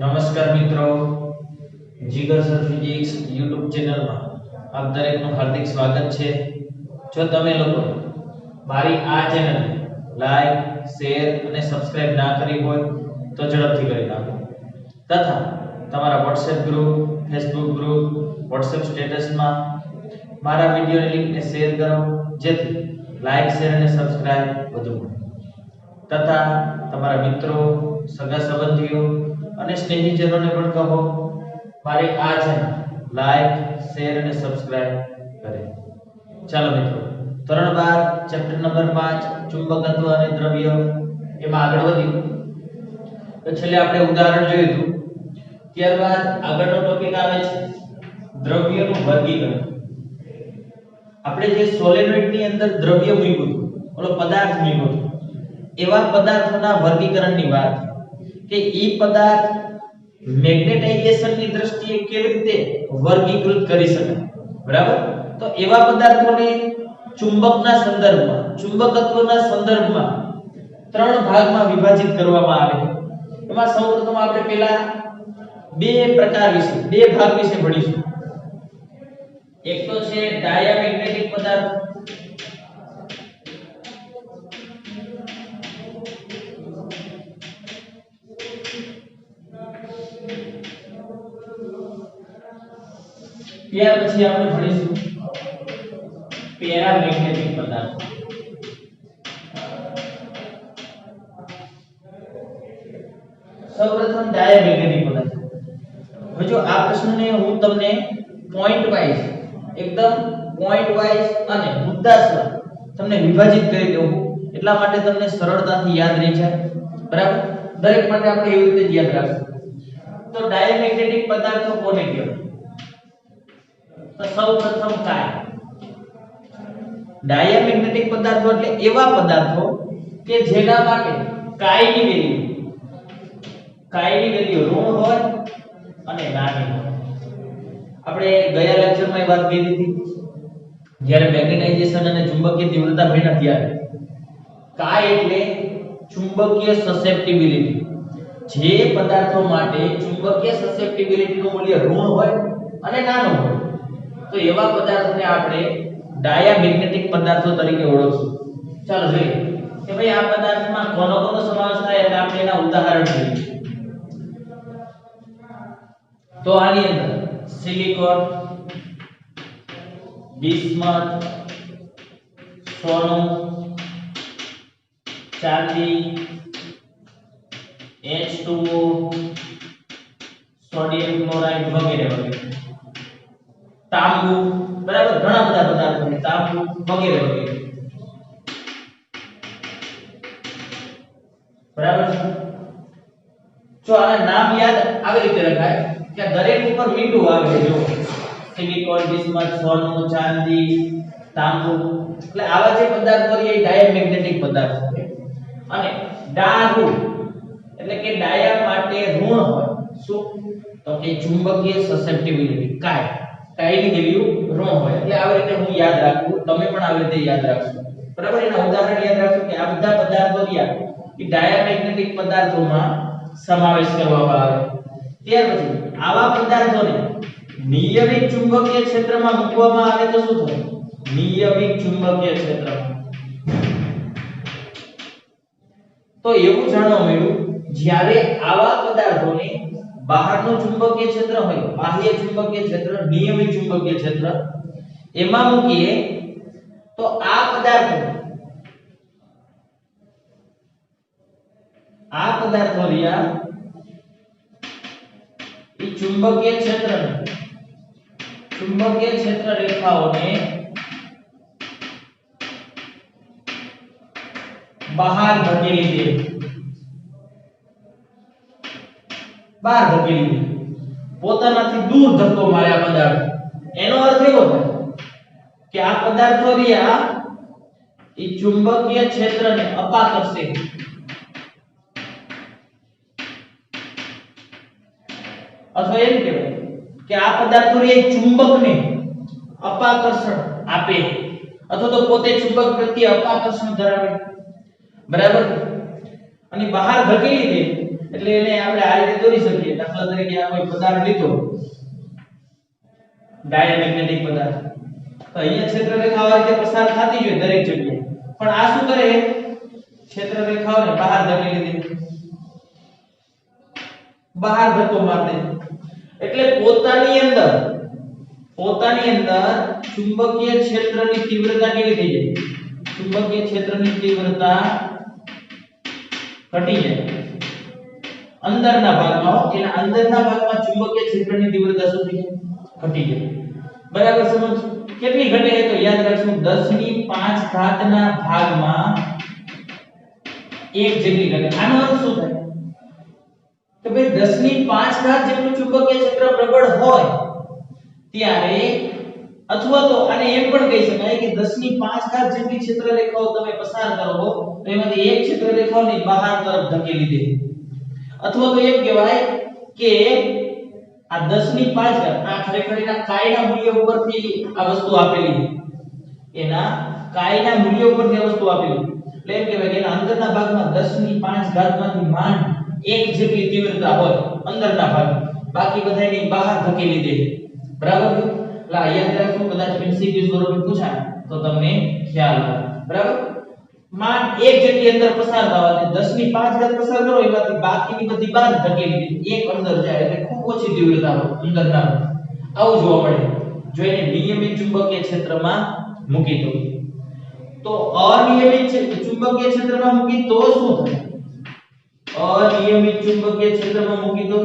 નમસ્કાર મિત્રો, જીગર sir physics YouTube ચેનલમાં આપ દરેકનું હાર્દિક સ્વાગત છે। જો તમે લોકો મારી આ ચેનલ લાઈક, શેર અને સબસ્ક્રાઇબ ના કરી હોય તો ઝડપથી કરી નાખો તથા તમારા WhatsApp group, Facebook group, WhatsApp સ્ટેટસમાં મારા વિડિયોની લિંકને શેર કરો જેથી લાઈક, શેર અને સબસ્ક્રાઇબ વધુ મળે તથા તમારા મિત્રો, સગા સંબંધીઓ અને સ્નેહીજનોને પણ કહો મારી આ ચેનલ લાઈક, શેર અને સબસ્ક્રાઇબ કરે। ચાલો મિત્રો, ધોરણ 12 ચેપ્ટર નંબર 5 ચુંબકત્વ અને દ્રવ્ય એમાં આગળ વધીએ તો છેલ્લે આપણે ઉદાહરણ જોયું હતું। ત્યારબાદ આગળનો ટોપિક આવે છે દ્રવ્યનું વર્ગીકરણ। આપણે જે સોલેનોઇડ ની અંદર દ્રવ્ય મૂક્યું હતું, ઓલો પદાર્થ મૂક્યો હતો, એવા પદાર્થોના વર્ગીકરણની વાત કે ઈ પદાર્થ મેગ્નેટાઇઝેશન ની દ્રષ્ટિએ કેવી રીતે વર્ગીકૃત કરી શકાય, બરાબર? તો એવા પદાર્થોને ચુંબકના સંદર્ભમાં, ચુંબકત્વના સંદર્ભમાં ત્રણ ભાગમાં વિભાજિત કરવામાં આવે છે। એમાં સૌપ્રથમ આપણે પહેલા બે ભાગ વિશે ભણીશું। એક તો છે ડાયામેગ્નેટિક પદાર્થ, ત્યાર પછી આપણે ભણીશું પેરામેગ્નેટિક પદાર્થ। સૌપ્રથમ ડાયામેગ્નેટિક પદાર્થ। હવે જો આ પ્રશ્નને હું તમને પોઈન્ટ વાઇઝ, એકદમ પોઈન્ટ વાઇઝ અને મુદ્દાસર તમને વિભાજિત કરી દઉં એટલા માટે તમને સરળતાથી યાદ રહી જાય, બરાબર? દરેક માટે આપણે એવી રીતે જ યાદ રાખશું। તો ડાયામેગ્નેટિક પદાર્થો કોને કહેવાય? તો સૌપ્રથમ કાય। ડાયામેગ્નેટિક પદાર્થો એટલે એવા પદાર્થો કે જેના માટે કાયની વેલ્યુ ઋણ હોય અને નાની હોય। આપણે ગયા લેક્ચરમાં એ વાત કરી હતી જ્યારે મેગ્નેટાઇઝેશન અને ચુંબકીય તીવ્રતા ભણ્યા ત્યારે કાય એટલે ચુંબકીય સસેપ્ટિબિલિટી। જે પદાર્થો માટે ચુંબકીય સસેપ્ટિબિલિટી નું મૂલ્ય ઋણ હોય અને નાનું હોય તો એવા પદાર્થોને આપણે ડાયામેગ્નેટિક પદાર્થો તરીકે ઓળખશું। ચાલો જોઈએ કે ભાઈ આ પદાર્થમાં કોનો સમાવેશ થાય એટલે આપણે એના ઉદાહરણ જોઈએ। તો આની અંદર સિલિકોન, બિસ્મથ, સોનું, ચાંદી, H2O, સોડિયમ ક્લોરાઇડ વગેરે વગેરે, તાંબુ, બરાબર? ઘણા બધા પદાર્થો છે, તાંબુ વગેરે વગેરે, બરાબર? જો આના નામ યાદ આવી રીતે રખાય કે દરેક ઉપર મીંડું આવે, જો સિલિકોન, બિસ્મથ, સોનું, ચાંદી, તાંબુ, એટલે આવા જે પદાર્થો છે એ ડાયામેગ્નેટિક પદાર્થો છે। અને ડારુ એટલે કે ડાયા માટે ઋણ હોય, શું? તો કે ચુંબકીય સસેપ્ટિબિલિટી, કાયની વેલ્યુ ઋણ હોય। એટલે આવી રીતે હું યાદ રાખું, તમે પણ આવી રીતે યાદ રાખશો, બરાબર? એના ઉદાહરણ યાદ રાખશો કે આ બધા પદાર્થો રહ્યા એ ડાયામેગ્નેટિક પદાર્થોમાં સમાવેશ કરવામાં આવે। ત્યાર પછી આવા પદાર્થોને નિયમિત ચુંબકીય ક્ષેત્રમાં મૂકવામાં આવે તો શું થાય? નિયમિત ચુંબકીય ક્ષેત્રમાં। તો એવું જાણવા મળ્યું જ્યારે આવા પદાર્થોને બહારનું ચુંબકીય ક્ષેત્ર હોય, બાહ્ય ચુંબકીય ક્ષેત્ર, નિયમિત ચુંબકીય ક્ષેત્ર, એમાં મૂકીએ તો આ પદાર્થો રહ્યા એ ચુંબકીય ક્ષેત્ર રેખાઓને બહાર ધકેલી દે, પોતાનાથી દૂર ધક્કો મારે આ પદાર્થ। એનો અર્થ એવો થાય કે આ પદાર્થો રહ્યા એ ચુંબકીય ક્ષેત્રને અપાકર્ષે, અથવા એમ કહેવાય કે આ પદાર્થો રહ્યા ચુંબકને અપાકર્ષણ આપે, અથવા તો પોતે ચુંબક પ્રત્યે અપાકર્ષણ ધરાવે। બરાબર. અને બહાર ધકેલી દે એટલે એને આપણે આ રીતે દોરી શકીએ. દાખલા તરીકે આ કોઈ પદાર્થ લીધો, ડાયમેગ્નેટિક પદાર્થ, તો અહીંયા ક્ષેત્ર રેખા આ રીતે પસાર થતી હોય દરેક જગ્યાએ, પણ આ શું કરે, ક્ષેત્ર રેખાઓને બહાર ધકેલી દે, બહાર ધક્કો માર દે, એટલે પોતાની અંદર ચુંબકીય ક્ષેત્રની તીવ્રતા કેવી થઈ જાય? ચુંબકીય ક્ષેત્રની તીવ્રતા ઘટી જાય. અંદરના ભાગમાં ચુંબકીય ક્ષેત્રની તીવ્રતા શું થઈ જાય? ઘટી જાય. બરાબર સમજ? કેટલી ઘટે તો યાદ રાખશું 10 ની 5 ઘાતના ભાગમાં 1 જેટલી ઘટે. આનો અર્થ શું થાય કે ભાઈ 10 ની 5 ઘાત જેટલું ચુંબકીય ક્ષેત્ર પ્રબળ હોય ત્યારે, અથવા તો આને એમ પણ કહી શકાય કે 10 ની 5 ઘાત જેટલી ક્ષેત્ર રેખાઓ તમે પસાર કરો તો એમાંથી એક ક્ષેત્ર રેખાઓને બહાર તરફ ધકેલી દે, અથવા તો એમ કહેવાય કે આ 10 ની 5 ઘાત આ ખરેખરના કાયના મૂલ્ય ઉપરથી આ વસ્તુ આપેલી છે, એના કાયના મૂલ્ય ઉપરથી આ વસ્તુ આપેલી, એટલે એમ કહેવાય કે એના અંદરના ભાગમાં 10 ની 5 ઘાતમાંથી માંડ 1 જેટલી તીવ્રતા હોય અંદરના ભાગમાં, બાકી બધાને બહાર ધકેલી દે. બરાબર? એટલે યાદ રાખો, કદાચ એમસીક્યુ સ્વરૂપે પૂછાય તો તમને ખ્યાલ આવે. બરાબર? માંડ 1 જેટલી અંદર પસાર થવા દે, 10 ની 5 ઘાત પસાર કરો એમાંથી બાકીની બધી બહાર ધકેલી દે, એક અંદર જાય એટલે ખૂબ ઓછી તીવ્રતા હોય અંદરના. આવું જોવા મળે જો એને નિયમિત ચુંબકીય ક્ષેત્રમાં મૂકી દો. તો અનિયમિત ચુંબકીય ક્ષેત્રમાં મૂકી તો શું થાય? અનિયમિત ચુંબકીય ક્ષેત્રમાં મૂકી દો,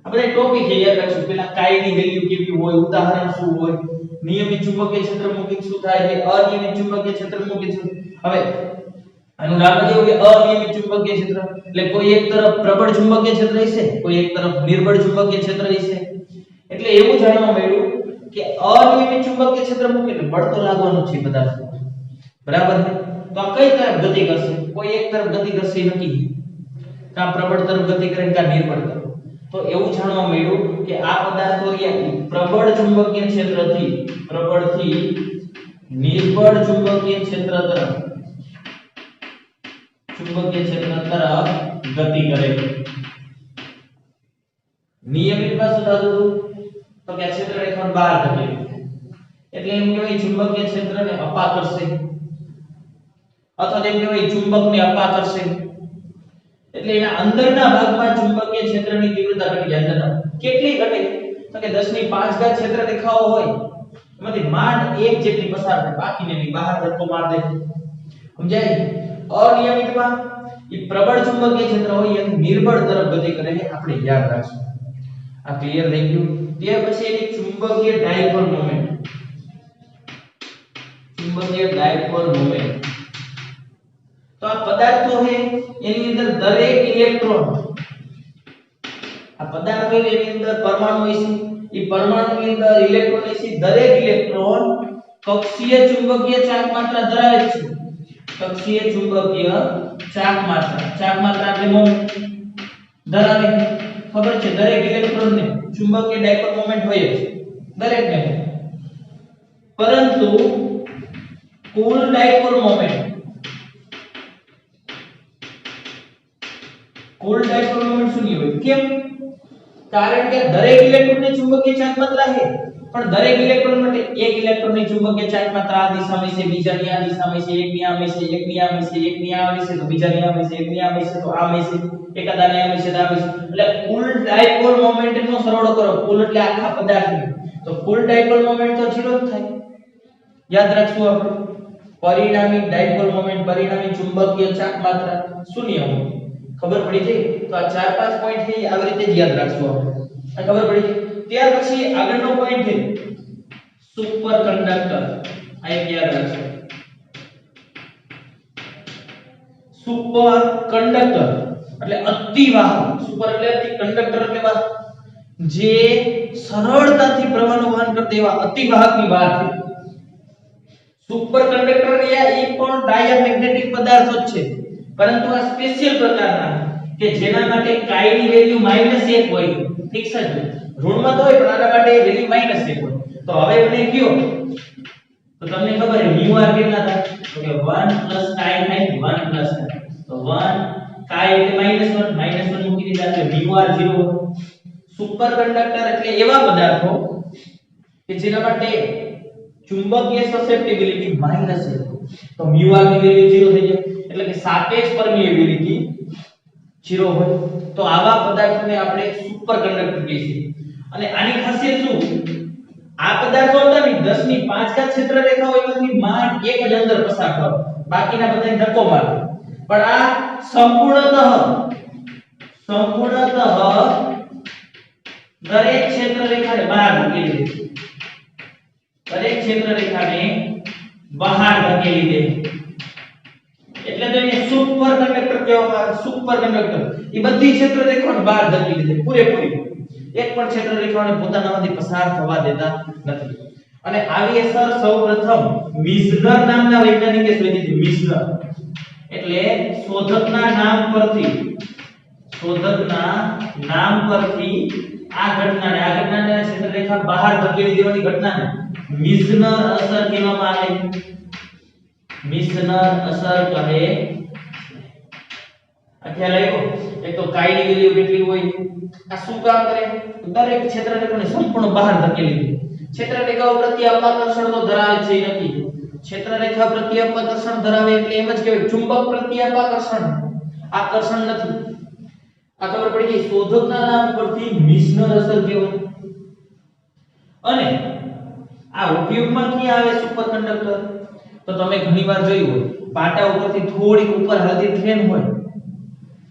આપણે ટોપિક છે યાદ રાખશું. પેલા કાયની વેલ્યુ કેવી હોય, ઉદાહરણ શું હોય, નિયમિત ચુંબકીય ક્ષેત્ર મૂકી શું થાય છે, અનિયમિત ચુંબકીય ક્ષેત્ર મૂકી શું. હવે આનું નામ જ એવું કે અનિયમિત ચુંબકીય ક્ષેત્ર, એટલે કોઈ એક તરફ પ્રબળ ચુંબકીય ક્ષેત્ર હશે, કોઈ એક તરફ નિર્બળ ચુંબકીય ક્ષેત્ર હશે. એટલે એવું જાણવા મળ્યું કે અનિયમિત ચુંબકીય ક્ષેત્ર મૂકે એટલે બળ તો લાગવાનું છે બધા. બરાબર? તો આ કઈ તરફ ગતિ કરશે? કોઈ એક તરફ ગતિ કરશે નક્કી, કાં પ્રબળ તરફ ગતિ કરે કાં નિર્બળ તરફ. તો એવું જાણવા મળ્યું કે આ પદાર્થો પ્રબળ ચુંબકીય ક્ષેત્રથી પ્રબળથી નિર્બળ ચુંબકીય ક્ષેત્ર તરફ ગતિ કરે. નિયમિતમાં શું થતું હતું તો કે ક્ષેત્ર રેખાને બહાર ધકેલી, એટલે એમ કહેવાય ચુંબકીય ક્ષેત્રને અપા કરશે, અથવા તેમ કહેવાય ચુંબકને અપા કરશે. એટલે એના અંદરના ભાગમાં ચુંબકીય ક્ષેત્રની તીવ્રતા ઘટી જાય. અંદરના કેટલી ઘટે તો કે 10 ની 5 ઘાત ક્ષેત્ર રેખાઓ હોય એમાંથી માંડ 1 જેટલી પસાર થાય, બાકીને બહાર ધક્કો માર દે. સમજાય? અનિયમિતમાં એ પ્રબળ ચુંબકીય ક્ષેત્ર હોય એ નિર્બળ તરફ ગતિ કરે છે, આપણે યાદ રાખશું. આ ક્લિયર થઈ ગયું? ત્યાર પછી એની ચુંબકીય ડાયપોલ મોમેન્ટ. ચુંબકીય ડાયપોલ મોમેન્ટ તો આ પદાર્થો છે એની અંદર દરેક ઇલેક્ટ્રોન, આ પદાર્થ હોય એની અંદર પરમાણુ હોય છે, એ પરમાણુની અંદર ઇલેક્ટ્રોન હોય છે, દરેક ઇલેક્ટ્રોન કક્ષીય ચુંબકીય ચાર્જ માત્રા ધરાવે છે. કક્ષીય ચુંબકીય ચાર્જ માત્રા એટલે મોમેન્ટ ધરાવે. ખબર છે દરેક ઇલેક્ટ્રોનને ચુંબકીય ડાયપોલ મોમેન્ટ હોય છે દરેકને, પરંતુ કુલ ડાયપોલ મોમેન્ટ શૂન્ય હોય. કેમ? કારણ કે દરેક ઇલેક્ટ્રોનની ચુંબકીય ચાર્જ માત્રા છે, પણ દરેક ઇલેક્ટ્રોન માટે એક ઇલેક્ટ્રોનની ચુંબકીય ચાર્જ માત્રા આ દિશામાં છે, બીજાની આ દિશામાં છે, એકની આમ છે, એકની આમ છે, એકની આમ છે, તો બીજાની આમ છે, એકની આમ છે, તો આમ છે, એકાદાની આમ છે, તો આમ છે. એટલે કુલ ડાયપોલ મોમેન્ટનો સરવાળો કરો, કુલ એટલે આખા પદાર્થનો, તો કુલ ડાયપોલ મોમેન્ટ તો 0 જ થાય. યાદ રાખશું આપણે પરિણામી ડાયપોલ મોમેન્ટ, પરિણામી ચુંબકીય ચાર્જ માત્રા શૂન્ય હોય. ખબર પડી ગઈ? તો આ 4-5 પોઈન્ટ છે આવી રીતે જ યાદ રાખશું આપણે. આ ખબર પડી ગઈ? ત્યાર પછી આગળનો પોઈન્ટ છે સુપર કંડક્ટર. આ એક યાદ રાખજો. સુપર કંડક્ટર એટલે અતિવાહક. સુપર એટલે અતિ, કંડક્ટર એટલે વાહક. જે સરળતાથી પ્રવાહનું વહન કરતા એવા અતિવાહકની વાત છે. સુપર કંડક્ટર એ પણ ડાયામેગ્નેટિક પદાર્થો જ છે, પરંતુ આ સ્પેશિયલ પ્રકારના કે જેના માટે કાઈની વેલ્યુ -1 હોય. ઠીક છે? ઋણમાં તો હોય પણ આના માટે વેલ્યુ -1 હોય. તો હવે મને કયો તો તમને ખબર છે μr કેટલા થાય? તો કે 1 પ્લસ કાઈ થાય 1 પ્લસ તો 1 કાઈ એટલે -1 મૂકી દીધા એટલે μr 0 સુપર કંડક્ટર એટલે એવા પદાર્થો કે જેના માટે ચુંબકીય સસેપ્ટિબિલિટી માઈનસ છે તો μr ની વેલ્યુ 0 થઈ જાય એટલે કે સાપેક્ષ પરમિએબિલિટી 0 હોય તો આવા પદાર્થોને આપણે સુપર કંડક્ટર કહીએ છીએ અને આની ખાસિયત શું આ પદાર્થો હતા ને 10 ની 5 ઘાત ક્ષેત્ર રેખાઓ એમાંથી માંડ એક જ અંદર પસાર કરો બાકીના બધાને ધક્કો મારો પણ આ સંપૂર્ણતઃ દરેક ક્ષેત્ર રેખાને બહાર ધકેલી દે દરેક ક્ષેત્ર રેખાને બહાર ધકેલી દે એટલે તો એને સુપર કંડક્ટર કહેવામાં આવે સુપર કંડક્ટર એ બધી ક્ષેત્ર રેખાઓને બહાર ધકેલી દે પૂરેપૂરી એક પણ ક્ષેત્ર રેખાઓને પોતાનામાંથી પસાર થવા દેતા નથી અને આવી અસર સૌપ્રથમ મિઝનર નામના વૈજ્ઞાનિકે શોધી હતી મિઝનર એટલે શોધકના નામ પરથી આ ઘટનાને ક્ષેત્ર રેખા બહાર ધકેલી દેવાની ઘટનાને મિઝનર અસર કહેવામાં આવે મિઝનર અસર કહે ખ્યાલ આવ્યો એક તો કાઈ ની વેલ્યુ કેટલી હોય આ શું કામ કરે દરેક ક્ષેત્ર રેખાને સંપૂર્ણ બહાર ધકેલી દે ક્ષેત્ર રેખાઓ પ્રત્યે અપાકર્ષણ તો ધરાવે છે નથી ક્ષેત્ર રેખા પ્રત્યે અપાકર્ષણ ધરાવે એટલે એમ જ કહેવાય ચુંબક પ્રત્યે અપાકર્ષણ આકર્ષણ નથી આ ખબર પડી ગઈ શોધકના નામ પરથી મિઝનર અસર કહેવાય અને આ ઉપયોગમાં ક્યાં આવે સુપર કંડક્ટર તો તમે ઘણીવાર જોયું હોય પાટા ઉપરથી થોડીક ઉપર હાલતી ટ્રેન હોય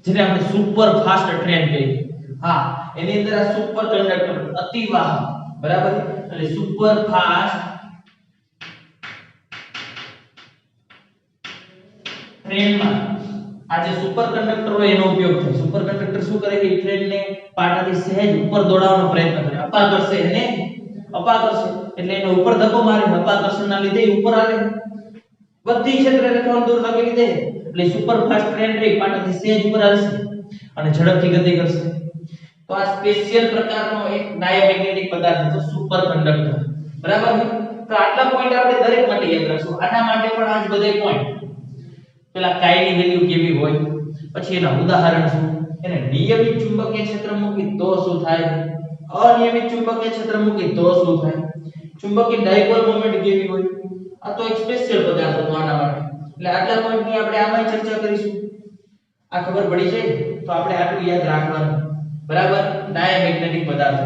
જેને આપણે સુપર ફાસ્ટ ટ્રેન કહીએ હા એની અંદર આ સુપર કંડક્ટર અતિવાહક બરાબર એટલે સુપર ફાસ્ટ ટ્રેનમાં આ જે સુપર કંડક્ટર હોય એનો ઉપયોગ થાય સુપર કંડક્ટર શું કરે કે ટ્રેનને પાટાથી સહેજ ઉપર દોડાવવાનો પ્રયત્ન કરે અપાકર્ષે એટલે એને ઉપર ધક્કો મારે અપાકર્ષણના લીધે ઉપર આવે બધી ક્ષેત્ર રેખાઓ દૂર ધકેલી દે એટલે સુપર ફાસ્ટ ટ્રેન રે પાટાથી સહેજ ઉપર આવશે અને ઝડપથી ગતિ કરશે તો આ સ્પેશિયલ પ્રકારનો એક ડાયામેગ્નેટિક પદાર્થ છે સુપર કંડક્ટર બરાબર તો આટલા પોઈન્ટ આપણે દરેક માટે યાદ રાખશું આના માટે પણ આ જ બધા પોઈન્ટ પેલા કાઈ ની વેલ્યુ કેવી હોય પછી એના ઉદાહરણ શું એને નિયમિત ચુંબકીય ક્ષેત્ર મૂકી તો શું થાય અનિયમિત ચુંબકીય ક્ષેત્ર મૂકી તો શું થાય ચુંબકીય ડાયપોલ મોમેન્ટ કેવી હોય આ તો એક સ્પેશિયલ પદાર્થ હતો આના માટે એટલે આટલા પોઈન્ટ ની આપણે આમાં ચર્ચા કરીશું આ ખબર પડી જાય તો આપણે આટલું યાદ રાખવાનું બરાબર ડાયામેગ્નેટિક પદાર્થો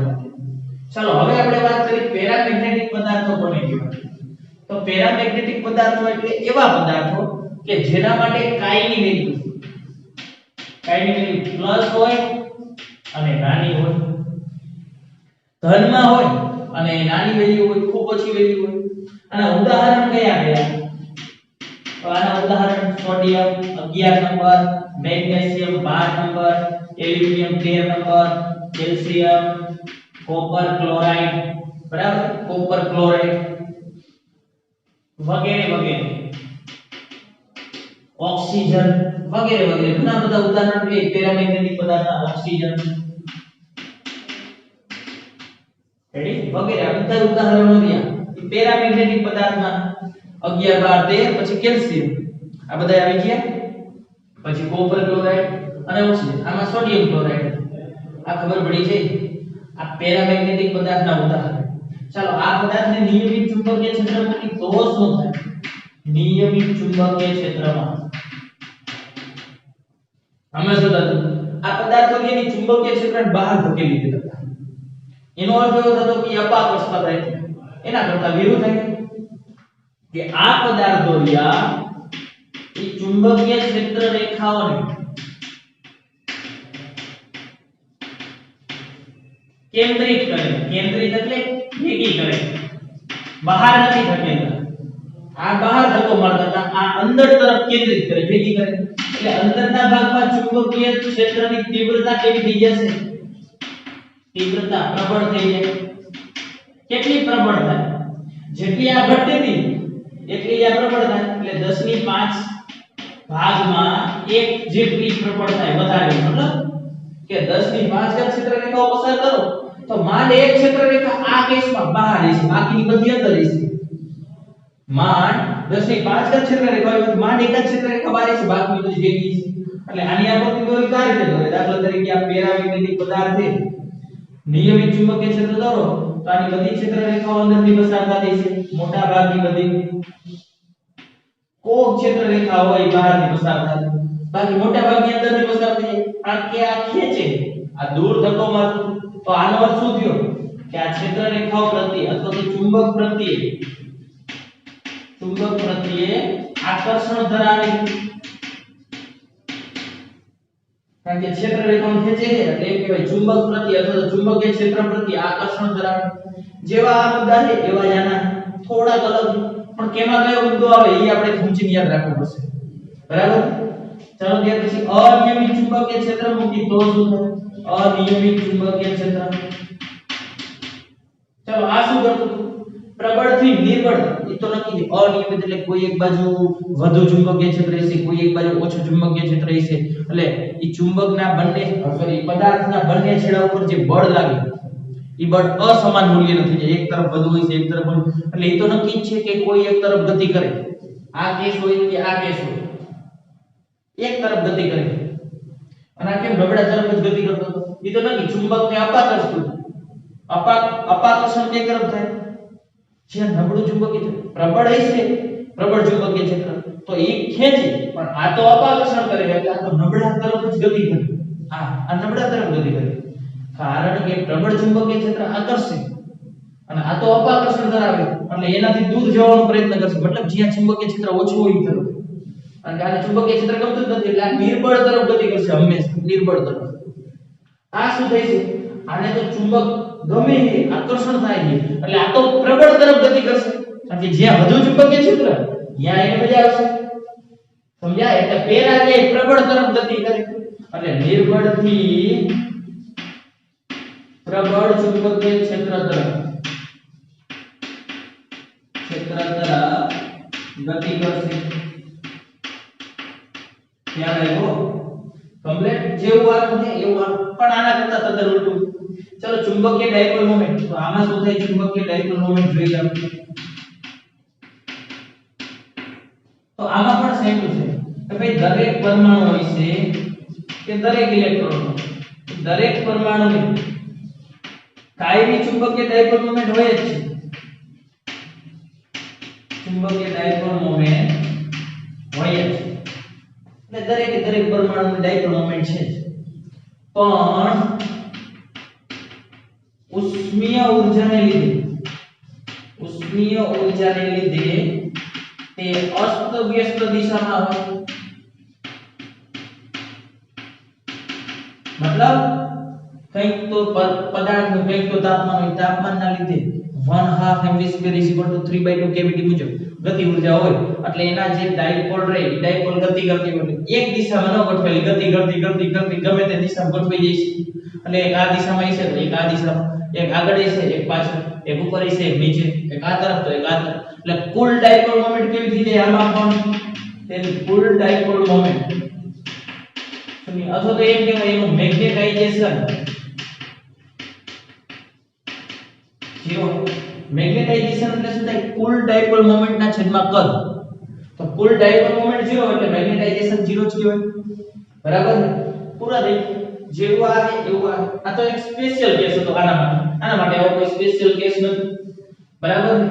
ચાલો હવે આપણે વાત કરી પેરામેગ્નેટિક પદાર્થો કોને કહેવાય તો પેરામેગ્નેટિક પદાર્થો એટલે એવા પદાર્થો કે જેના માટે કાઈની વેલ્યુ પ્લસ હોય અને નાની હોય ધનમાં હોય અને નાની વેલ્યુ હોય ખૂબ ઓછી વેલ્યુ હોય આના ઉદાહરણ કયા તો આના ઉદાહરણ sodium 11 number magnesium 12 number aluminium 13 number calcium copper chloride બરાબર કોપર ક્લોરાઇડ વગેરે વગેરે ઓક્સિજન વગેરે વગેરે ઘણા બધા ઉદાહરણ છે પેરામેગ્નેટિક પદાર્થના ઓક્સિજન રેડી વગેરે આ બધા ઉદાહરણો રહ્યા એ પેરામેગ્નેટિક પદાર્થના 11 12 13 પછી કેલ્શિયમ આ બધા આવી ગયા પછી કોપર ક્લોરાઇડ અને ઓક્સિજન આમાં સોડિયમ ક્લોરાઇડ આ ખબર પડી છે આ પેરામેગ્નેટિક પદાર્થના ઉદાહરણ ચાલો આ પદાર્થને નિયમિત ચુંબકીય ક્ષેત્રમાં મૂકી તો શું થાય નિયમિત ચુંબકીય ક્ષેત્રમાં આમાં શું થતું આ પદાર્થો એની ચુંબકીય ક્ષેત્રને બહાર ધકેલી દેતા એનો અર્થ એવો થતો કે અપાકર્ષતા થાય એના કરતા વિરુદ્ધ થાય કે આ પદાર્થો રિયા એ ચુંબકીય ક્ષેત્ર રેખાઓને કેન્દ્રિત કરે કેન્દ્રિત એટલે ભેગી કરે બહાર નથી ધકેલતા આ બહાર ધક્કો મારતા હતા આ અંદર તરફ કેન્દ્રિત કરે ભેગી કરે એટલે અંદરના ભાગમાં ચુંબકીય ક્ષેત્રની તીવ્રતા કેવી થઈ જશે તીવ્રતા પ્રબળ થઈ જાય કેટલી પ્રબળ થાય જેટલી આ ઘટતી એટલી આ પ્રબળ થાય એટલે 10 ની 5 ભાગમાં 1 જેટલી પ્રબળ થાય વધારે મતલબ કે 10 ની 5 ઘાત ક્ષેત્ર રેખાઓ પસાર કરો તો માંડ એક ક્ષેત્ર રેખા આ કેસમાં બહાર રહેશે બાકીની બધી અંદર રહેશે માંડ 10 ની 5 જ ક્ષેત્ર રેખા હોય તો માંડ એક જ ક્ષેત્ર રેખા બારી છે બાકી બધી ભેગી છે એટલે આની આકૃતિ દોરી આ રીતે દોરે દાખલા તરીકે આ પેરામેગ્નેટિક પદાર્થ છે નિયમિત ચુંબકીય ક્ષેત્ર દોરો તો આની બધી ક્ષેત્ર રેખાઓ અંદરથી પસાર થતી છે મોટા ભાગની બધી કોક ક્ષેત્ર રેખા હોય બહારથી પસાર થાય બાકી મોટા ભાગની અંદરથી પસાર થાય આ કે આ ખેંચે આ દૂર ધક્કો મારતો તો આનો અર્થ શું થયો કે આ ક્ષેત્ર રેખાઓ પ્રત્યે અથવા તો ચુંબક પ્રત્યે આકર્ષણ ધરાવે કારણ કે ક્ષેત્ર રેખાઓ ખેંચે છે એટલે એમ કહેવાય ચુંબક પ્રત્યે અથવા તો ચુંબકીય ક્ષેત્ર પ્રત્યે આકર્ષણ ધરાવે જેવા આ મુદ્દા છે એવા જ આના થોડાક અલગ પણ કેમાં કયો મુદ્દો આવે એ આપણે ખૂંચીને યાદ રાખવું પડશે બરાબર ચાલો ત્યાર પછી અનિયમિત ચુંબકીય ક્ષેત્ર મૂકી તો શું થાય અનિયમિત ચુંબકીય ક્ષેત્ર ચાલો આ શું કરતું પ્રબળ થી નિર્બળ એ તો નક્કી છે અનિયમિત એટલે કોઈ એક બાજુ વધુ ચુંબકીય ક્ષેત્ર હશે કોઈ એક બાજુ ઓછું ચુંબકીય ક્ષેત્ર હશે એટલે એ ચુંબકના બંને સોરી પદાર્થના બંને છેડા ઉપર જે બળ લાગે એ બળ અસમાન મૂલ્યનું થઈ જાય એક તરફ વધુ હોય છે એક તરફ ઓછું એટલે એ તો નક્કી છે કે કોઈ એક તરફ ગતિ કરે આ કેસ હોય કે આ કેસ હોય એક તરફ ગતિ કરે અને આ કેમ નબળા તરફ જ ગતિ કરતો હતો એ તો નક્કી ચુંબકને અપાકર્ષણ અપાકર્ષણ કે તરફ થાય જે નબળું ચુંબકીય ક્ષેત્ર પ્રબળ હશે પ્રબળ ચુંબકીય ક્ષેત્ર તો એ ખેંચે પણ આ તો અપાકર્ષણ કરે એટલે આ તો નબળા તરફ જ ગતિ કરે આ નબળા તરફ ગતિ કરે કારણ કે પ્રબળ ચુંબકીય ક્ષેત્ર આકર્ષે અને આ તો અપાકર્ષણ ધરાવે એટલે એનાથી દૂર જવાનો પ્રયત્ન કરશે મતલબ જ્યાં ચુંબકીય ક્ષેત્ર ઓછું હોય તરફ અને આને ચુંબકીય ક્ષેત્ર ગમતું જ નથી એટલે આ નિર્બળ તરફ ગતિ કરશે હંમેશા નિર્બળ તરફ આ શું થાય છે આને તો ચુંબક ગમે છે આકર્ષણ થાય છે એટલે આ તો પ્રબળ તરફ ગતિ કરશે કારણ કે જ્યાં વધુ ચુંબકીય ક્ષેત્ર ત્યાં એને મજા આવશે સમજ્યા એટલે પેરા જે પ્રબળ તરફ ગતિ કરે એટલે નિર્બળ થી પ્રબળ ચુંબકીય ક્ષેત્ર તરફ ગતિ કરશે ધ્યાન રાખો કમ્પ્લીટ જેવું આ છે એવું આ પણ આના કરતા તદ્દન ઉલટું ચલો ચુંબકીય ડાયપોલ મોમેન્ટ તો આમાં શું થાય ચુંબકીય ડાયપોલ મોમેન્ટ જોઈ લો તો આમાં પણ સેમ છે કે ભાઈ દરેક પરમાણુ હોય છે કે દરેક ઇલેક્ટ્રોન દરેક પરમાણુ કાયમી ચુંબકીય ડાયપોલ મોમેન્ટ હોય જ છે ચુંબકીય ડાયપોલ મોમેન્ટ હોય જ એટલે દરેક પરમાણુની ડાયપોલ મોમેન્ટ છે પણ ઉષ્મીય ઊર્જાને લીધે તે અસ્તવ્યસ્ત દિશામાં હોય મતલબ કંઈક તો પદાર્થનું કંઈક તો તાપમાનના લીધે 1/2 mv² = 3/2 kbt મુજબ ગતિ ઊર્જા હોય એટલે એના જે ડાયપોલ રે ડાયપોલ ગતિ કરતી હોય એક દિશામાં ન ગોઠવેલી ગતિ ગમે તે દિશામાં ગોઠવાઈ જાય છે એટલે એક આ દિશામાં છે તો એક આ દિશામાં એક આગળ છે એક પાછળ એક ઉપર છે એક નીચે એક આ તરફ તો એક આ તરફ એટલે કુલ ડાયપોલ મોમેન્ટ કેવી થઈ જાય આમાં પણ તેની કુલ ડાયપોલ મોમેન્ટ અથવા તો એમ કહેવાય એનું મેગ્નેટાઇઝેશન જીરો મેગ્નેટાઇઝેશન એટલે શું થાય કુલ ડાયપોલ મોમેન્ટ ના છેદમાં કદ તો કુલ ડાયપોલ મોમેન્ટ 0 એટલે મેગ્નેટાઇઝેશન 0 જ કહેવાય બરાબર ને પૂરા દે જેવું આ છે એવું આ તો એક સ્પેશિયલ કેસ હતો આના માટે આવો કોઈ સ્પેશિયલ કેસ નથી બરાબર ને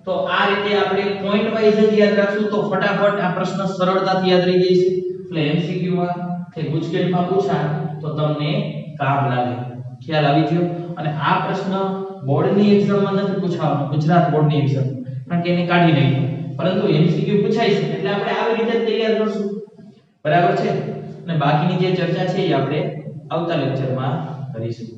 તો આ રીતે આપણે પોઈન્ટ વાઇઝ જ યાદ રાખશું તો ફટાફટ આ પ્રશ્ન સરળતાથી યાદ રહી જશે એટલે એમસીક્યુ માં કે ગુજકેટમાં પૂછા તો તમને કામ લાગે ખ્યાલ આવી ગયો અને આ પ્રશ્ન બોર્ડની એક્ઝામમાં નથી પૂછાવાનો ગુજરાત બોર્ડની એક્ઝામ કારણ કે એને કાઢી નાખ્યું પરંતુ એમસીક્યુ પૂછાય છે એટલે આપણે આવી રીતે તૈયાર કરશું બરાબર છે અને બાકીની જે ચર્ચા છે એ આપણે આવતા લેક્ચરમાં કરીશું